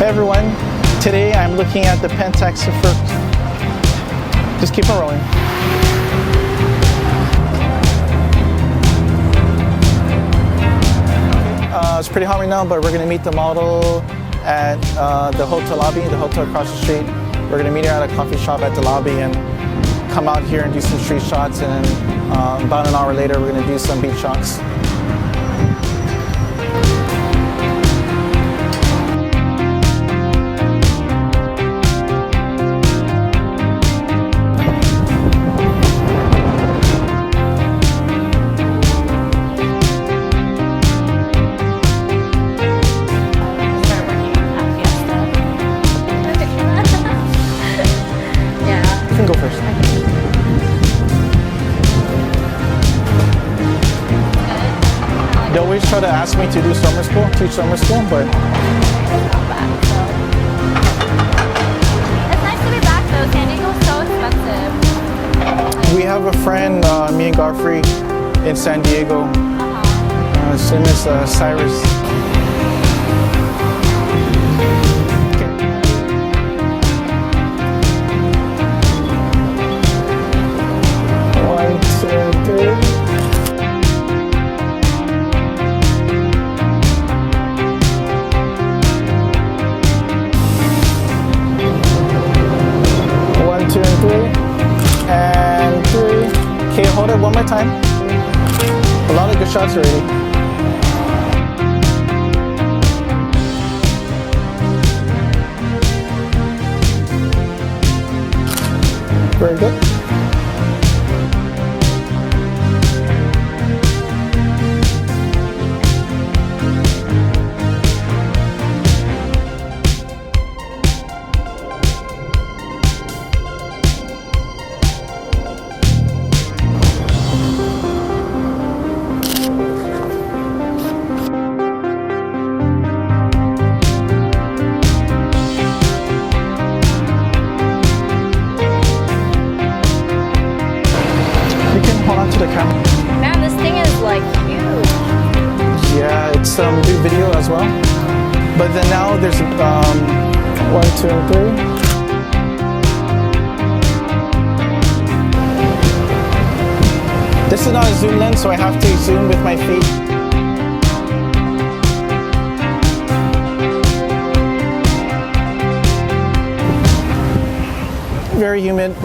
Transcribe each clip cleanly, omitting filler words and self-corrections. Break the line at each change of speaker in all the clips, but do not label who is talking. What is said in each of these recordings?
Hey everyone, today I'm looking at the Pentax for... Just keep on rolling. It's pretty hot right now, but we're going to meet the model at the hotel lobby, the hotel across the street. We're going to meet her at a coffee shop at the lobby and come out here and do some street shots, and then about an hour later we're going to do some beach shots. Go first. They always try to ask me to do summer school, teach summer school, but
it's nice to be back though. San Diego's so expensive.
We have a friend, me and Godfrey, in San Diego. His name is Cyrus. Okay, hold it one more time. A lot of good shots already. Very good. The camera.
Man, this thing is like huge.
Yeah, it's do video as well. But then now there's 1, 2, and 3. This is not a zoom lens, so I have to zoom with my feet. Very humid.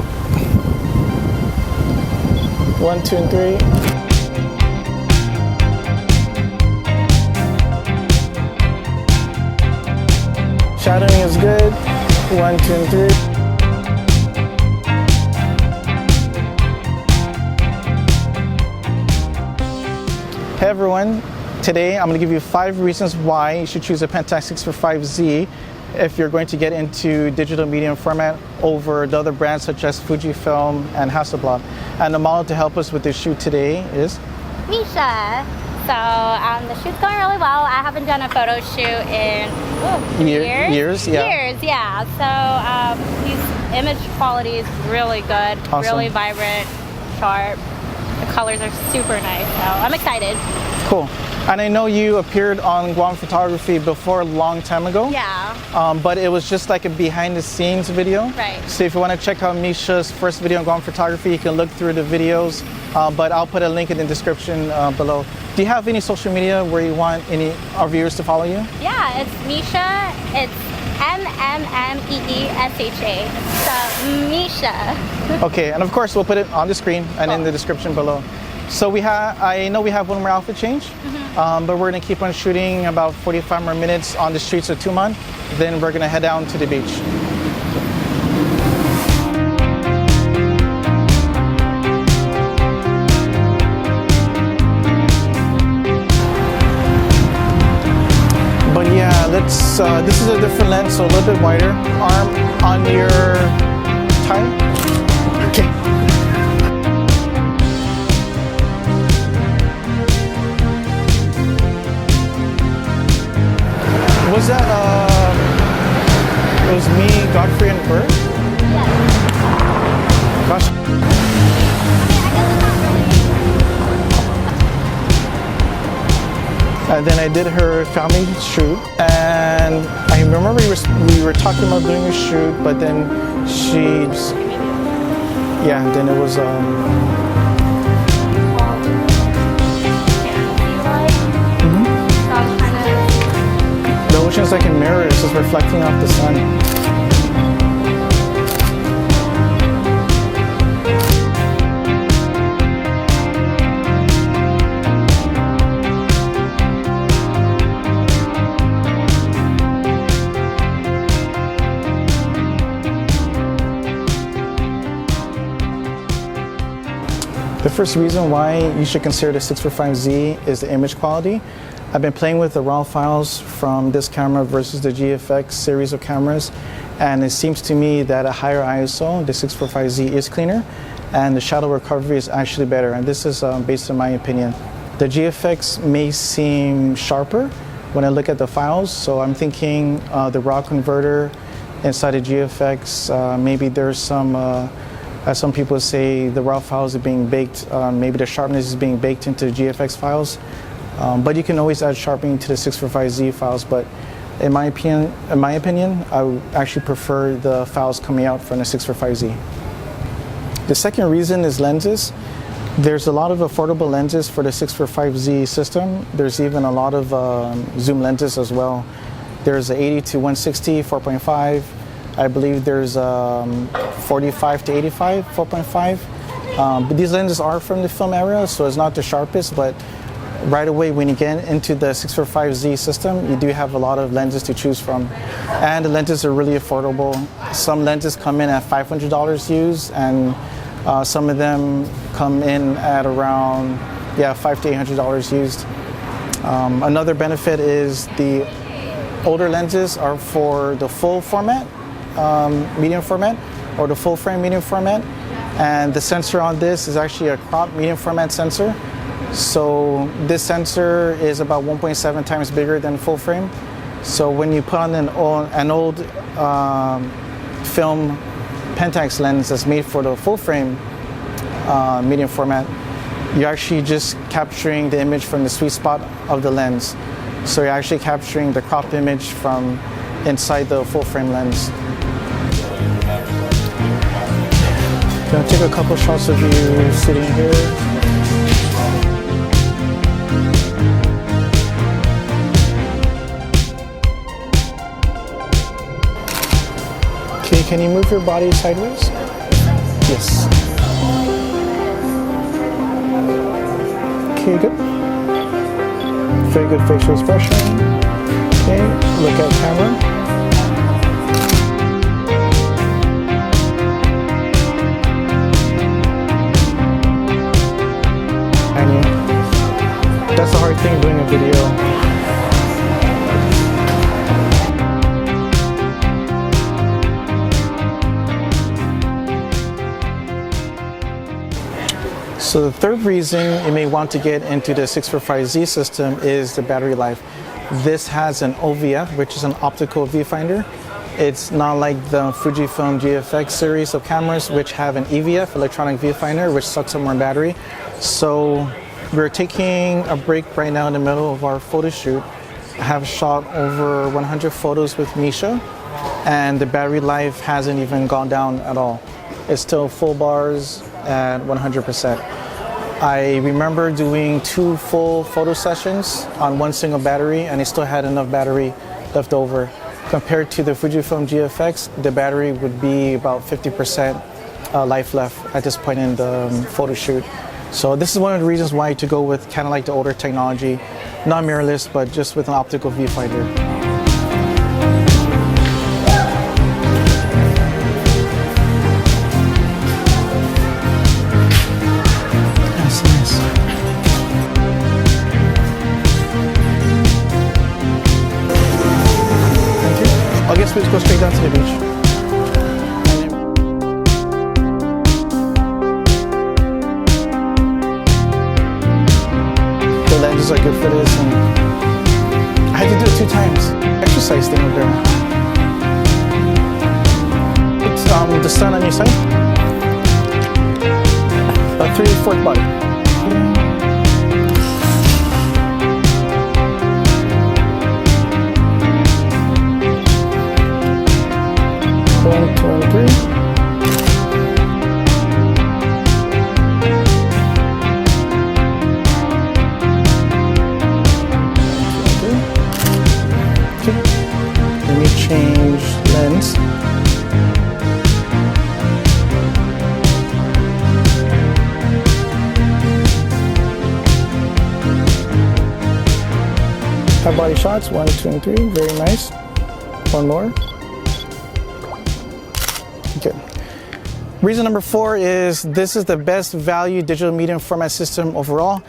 1, 2, and 3. Shadowing is good. 1, 2, and 3. Hey everyone, today I'm going to give you 5 reasons why you should choose a Pentax 645Z if you're going to get into digital medium format over the other brands such as Fujifilm and Hasselblad. And the model to help us with this shoot today is
Meesha. So the shoot's going really well. I haven't done a photo shoot in years. Yeah. So his image quality is really good,
awesome.
Really vibrant, sharp. The colors are super nice, so I'm excited.
Cool. And I know you appeared on Guam Photography before a long time ago.
Yeah.
But it was just like a behind the scenes video.
Right.
So if you want to check out Meesha's first video on Guam Photography, you can look through the videos. But I'll put a link in the description below. Do you have any social media where you want any our viewers to follow you?
Yeah, it's Meesha. It's MMMEESHA. So Meesha.
Okay, and of course we'll put it on the screen and in the description below. So I know we have one more outfit change, but we're gonna keep on shooting about 45 more minutes on the streets of Tumon. Then we're gonna head down to the beach. But yeah, let's. This is a different lens, so a little bit wider. Arm on your thigh. Okay. Was that, it was me, Godfrey, and Bert? Yeah. Gosh. And then I did her family shoot, and I remember we were talking about doing a shoot, but then then it was the ocean's like a mirror, it's just reflecting off the sun. The first reason why you should consider the 645Z is the image quality. I've been playing with the raw files from this camera versus the GFX series of cameras, and it seems to me that a higher ISO, the 645Z, is cleaner, and the shadow recovery is actually better, and this is based on my opinion. The GFX may seem sharper when I look at the files, so I'm thinking the raw converter inside the GFX, maybe there's some as some people say, the raw files are being baked, maybe the sharpness is being baked into the GFX files. But you can always add sharpening to the 645Z files, but in my opinion, I would actually prefer the files coming out from the 645Z. The second reason is lenses. There's a lot of affordable lenses for the 645Z system. There's even a lot of zoom lenses as well. There's a 80 to 160, 4.5. I believe there's 45 to 85, 4.5. But these lenses are from the film era, so it's not the sharpest, but right away when you get into the 645Z system, you do have a lot of lenses to choose from. And the lenses are really affordable. Some lenses come in at $500 used, and some of them come in at around $500 to $800 used. Another benefit is the older lenses are for the full format, medium format, or the full frame medium format, and the sensor on this is actually a crop medium format sensor. So this sensor is about 1.7 times bigger than full frame. So when you put on an old film Pentax lens that's made for the full frame medium format, you're actually just capturing the image from the sweet spot of the lens. So you're actually capturing the cropped image from inside the full frame lens. I'm gonna take a couple shots of you sitting here. Okay, can you move your body sideways? Yes. Okay, good. Very good facial expression. Okay, look at camera. That's the hard thing doing a video. So the third reason you may want to get into the 645Z system is the battery life. This has an OVF, which is an optical viewfinder. It's not like the Fujifilm GFX series of cameras, which have an EVF, electronic viewfinder, which sucks up more battery. So we're taking a break right now in the middle of our photo shoot. I have shot over 100 photos with Meesha, and the battery life hasn't even gone down at all. It's still full bars at 100%. I remember doing 2 full photo sessions on one single battery, and it still had enough battery left over. Compared to the Fujifilm GFX, the battery would be about 50% life left at this point in the photo shoot. So this is one of the reasons why to go with kind of like the older technology, not mirrorless, but just with an optical viewfinder. Nice, nice. Thank you. I guess we'll just go straight down to the beach. The lenses are good for this, and I had to do it 2 times. Exercise thing over there. It's the sun on your side. About 3/4 body. Have body shots, 1, 2, and 3, very nice. One more. Okay. Reason number 4 is this is the best value digital medium format system overall.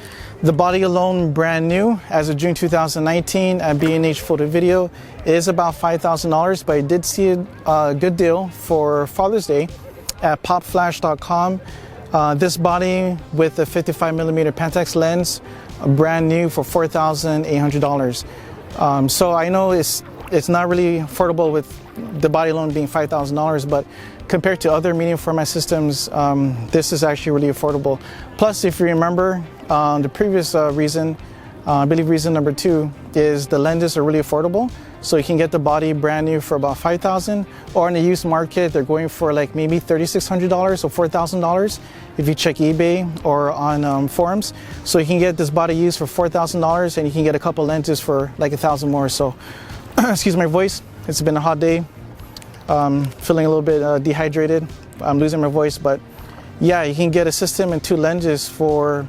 The body alone, brand new, as of June 2019 at B&H Photo Video, is about $5,000, but I did see a good deal for Father's Day at popflash.com. This body with a 55mm Pentax lens, brand new for $4,800. So I know it's not really affordable with the body alone being $5,000, but compared to other medium format systems, this is actually really affordable. Plus, if you remember, the previous reason, I believe reason number 2, is the lenses are really affordable. So you can get the body brand new for about $5,000, or in the used market, they're going for like maybe $3,600 or $4,000 if you check eBay or on forums. So you can get this body used for $4,000, and you can get a couple lenses for like $1,000 more. So, excuse my voice, it's been a hot day. Feeling a little bit dehydrated. I'm losing my voice, but yeah, you can get a system and 2 lenses for,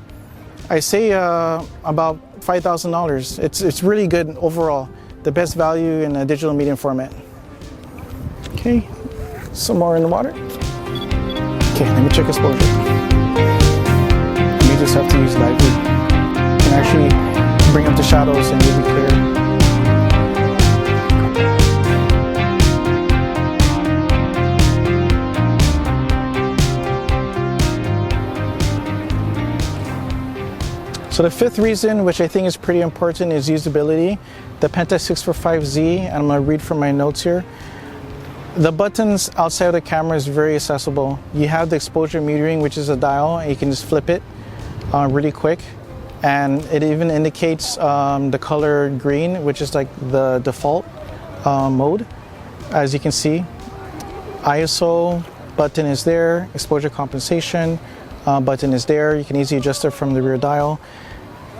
I say, about $5,000. It's really good overall. The best value in a digital medium format. Okay, some more in the water. Okay, let me check exposure. You just have to use light view. You can actually bring up the shadows and you'll be clear. So the 5th reason, which I think is pretty important, is usability. The Pentax 645Z, and I'm going to read from my notes here. The buttons outside of the camera is very accessible. You have the exposure metering, which is a dial, and you can just flip it really quick. And it even indicates the color green, which is like the default mode. As you can see, ISO button is there, exposure compensation button is there. You can easily adjust it from the rear dial.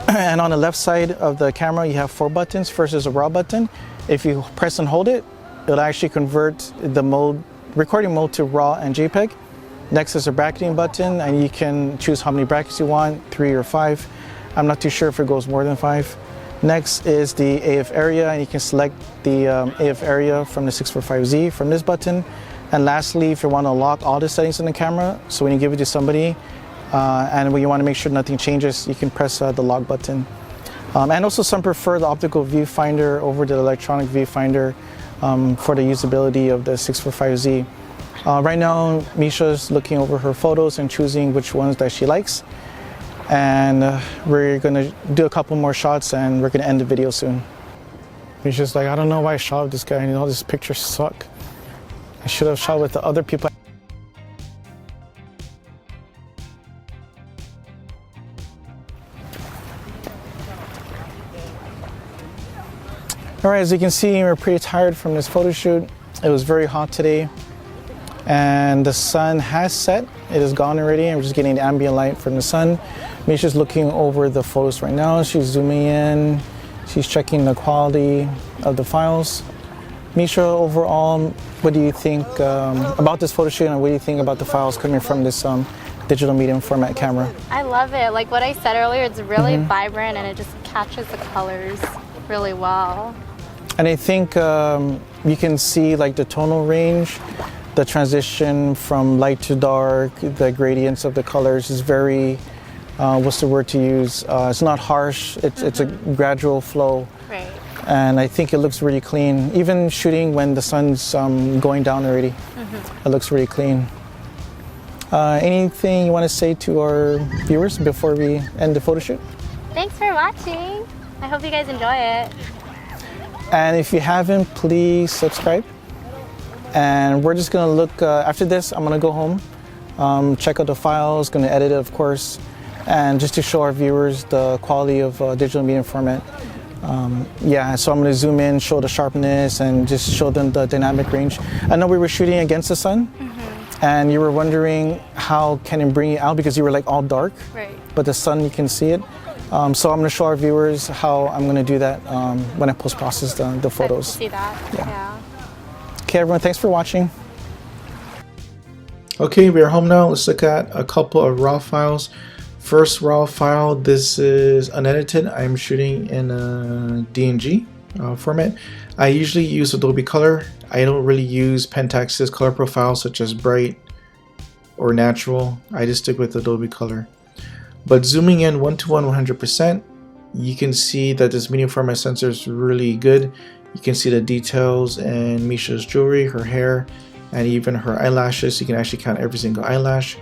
And on the left side of the camera, you have 4 buttons. First is a RAW button. If you press and hold it, it'll actually convert the recording mode to RAW and JPEG. Next is a bracketing button, and you can choose how many brackets you want, 3 or 5. I'm not too sure if it goes more than 5. Next is the AF area, and you can select the AF area from the 645Z from this button. And lastly, if you want to lock all the settings in the camera, so when you give it to somebody, and when you want to make sure nothing changes, you can press the lock button. And also some prefer the optical viewfinder over the electronic viewfinder for the usability of the 645Z. Right now, Meesha's looking over her photos and choosing which ones that she likes. And we're going to do a couple more shots, and we're going to end the video soon. Meesha's like, I don't know why I shot with this guy, and all these pictures suck. I should have shot with the other people. All right, as you can see, we're pretty tired from this photo shoot. It was very hot today, and the sun has set. It is gone already, and we're just getting the ambient light from the sun. Meesha's looking over the photos right now. She's zooming in. She's checking the quality of the files. Meesha, overall, what do you think about this photo shoot, and what do you think about the files coming from this digital medium format camera?
I love it. Like what I said earlier, it's really vibrant, and it just catches the colors really well.
And I think you can see like the tonal range, the transition from light to dark, the gradients of the colors is very, what's the word to use? It's not harsh, it's a gradual flow.
Right.
And I think it looks really clean. Even shooting when the sun's going down already, it looks really clean. Anything you want to say to our viewers before we end the photo shoot?
Thanks for watching. I hope you guys enjoy it.
And if you haven't, please subscribe. And we're just gonna look, after this, I'm gonna go home, check out the files, gonna edit it, of course, and just to show our viewers the quality of digital medium format. Yeah, so I'm gonna zoom in, show the sharpness, and just show them the dynamic range. I know we were shooting against the sun, and you were wondering how can it bring it out because you were like all dark,
right.
But the sun, you can see it. So I'm going to show our viewers how I'm going to do that when I post-process the photos.
See that? Yeah.
Okay, everyone, thanks for watching. Okay, we are home now. Let's look at a couple of raw files First raw file, this is unedited. I'm shooting in a DNG format. I usually use Adobe Color. I don't really use Pentax's color profiles such as bright or natural. I just stick with Adobe Color. But zooming in 1:1 100%, you can see that this medium format sensor is really good. You can see the details in Meesha's jewelry, her hair, and even her eyelashes. You can actually count every single eyelash.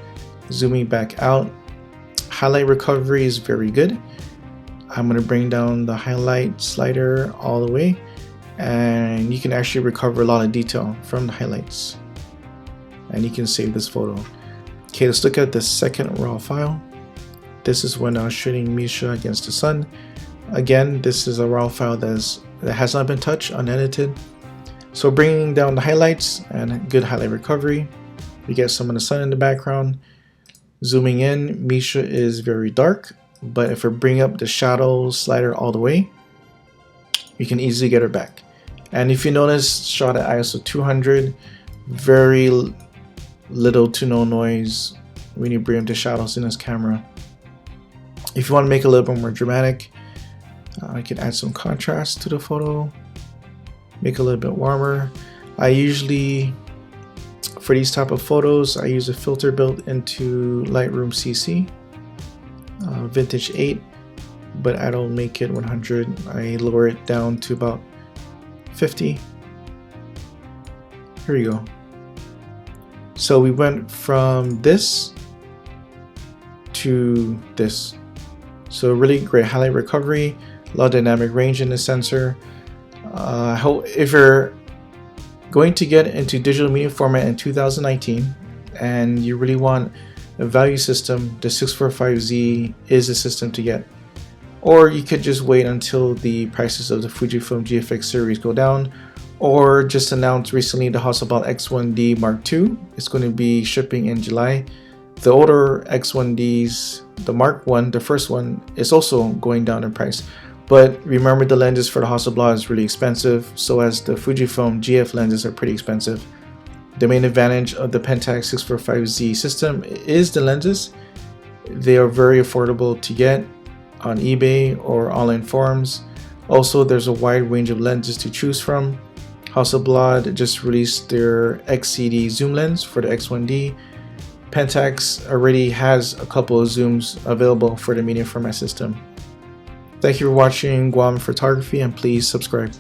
Zooming back out, highlight recovery is very good. I'm going to bring down the highlight slider all the way, and you can actually recover a lot of detail from the highlights. And you can save this photo. Okay, let's look at the second raw file. This is when I was shooting Meesha against the sun. Again, this is a raw file that has not been touched, unedited. So bringing down the highlights and good highlight recovery. We get some of the sun in the background. Zooming in, Meesha is very dark, but if I bring up the shadow slider all the way, you can easily get her back. And if you notice, shot at ISO 200, very little to no noise when you bring up the shadows in this camera. If you want to make it a little bit more dramatic, I can add some contrast to the photo, make it a little bit warmer. I usually, for these type of photos, I use a filter built into Lightroom CC, Vintage 8, but I don't make it 100. I lower it down to about 50. Here we go. So we went from this to this. So really great highlight recovery, a lot of dynamic range in the sensor. If you're going to get into digital media format in 2019 and you really want a value system, the 645Z is the system to get. Or you could just wait until the prices of the Fujifilm GFX series go down, or just announced recently the Hasselblad X1D Mark II is going to be shipping in July. The older X1Ds, the Mark I, the first one, is also going down in price. But remember, the lenses for the Hasselblad is really expensive, so as the Fujifilm GF lenses are pretty expensive. The main advantage of the Pentax 645Z system is the lenses. They are very affordable to get on eBay or online forums. Also, there's a wide range of lenses to choose from. Hasselblad just released their XCD zoom lens for the X1D. Pentax already has a couple of zooms available for the medium format system. Thank you for watching Guam Photography, and please subscribe.